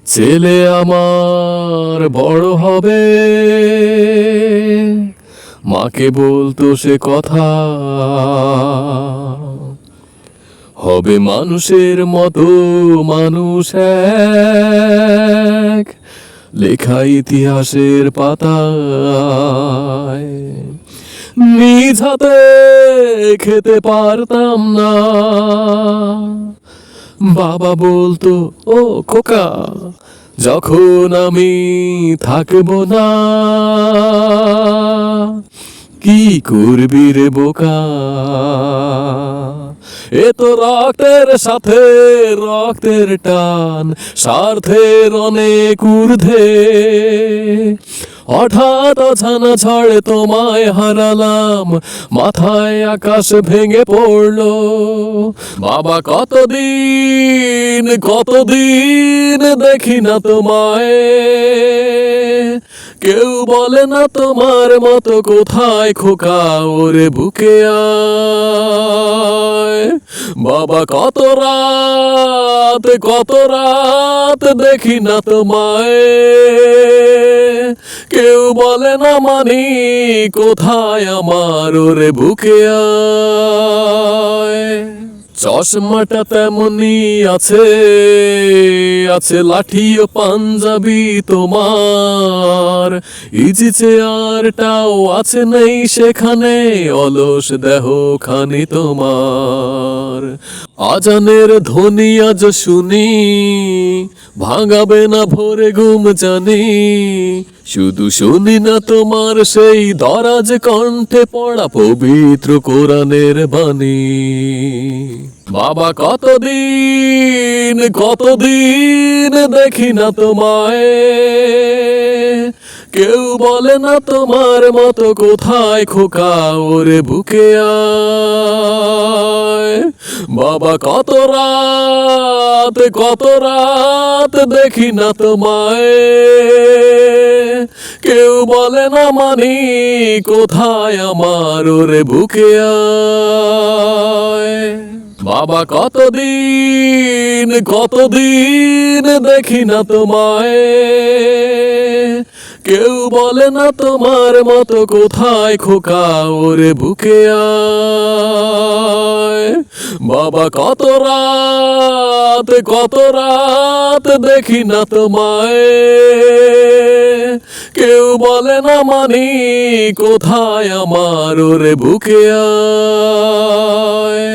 ছেলে আমার বড় হবে, মাকে বলতো সে কথা, হবে মানুষের মতো মানুষ এক, লেখা ইতিহাসের পাতায়। নিজ হাতে খেতে পারতাম না, বাবা বলতো ও খোকা, যখন আমি থাকবো না, কি করবি রে বোকা। এ তো রক্তের সাথে রক্তের টান, স্বার্থের অনেক ঊর্ধ্বে, হঠাৎ অজানা ঝড়ে তোমায় হারালাম, মাথায় আকাশ ভেঙে পড়লো। বাবা কতদিন কতদিন দেখি না তোমায়, কেউ বলে না তোমার মতো কোথায় খোকা, ওরে বুকে আয়। বাবা কত রাত দেখি না তোমায়, কেউ বলে না মানি কোথায় আমার, ওরে বুকে আয়। চশমাটা তেমনি আছে, আছে লাঠি ও পাঞ্জাবি তোমার, ইজি চেয়ারটাও আছে নেই সেখানে, অলস দেহ খানি তোমার। আজানের ধ্বনি আজ শুনি, ভাঙাবে না ভোরে ঘুম জানি, শুধু শুনি না তোমার সেই দরাজ কণ্ঠে পড়া পবিত্র কোরআনের বাণী। বাবা কতদিন দেখি না তোমায়, কেউ বলে না তোমার মতো কোথায় খোকা, ওরে বুকে আয়। বাবা কত রাত দেখি না তোমায়, কেউ বলে না মানি কোথায় আমার, ওরে বুকে আয়। বাবা কতদিন দেখি না তোমায়, কেউ বলে না তোমার মতো কোথায় খোকা, ওরে বুকে আয়। বাবা কত রাত দেখি না তোমায়, কেউ বলে না মানি কোথায় আমার, ওরে বুকে আয়।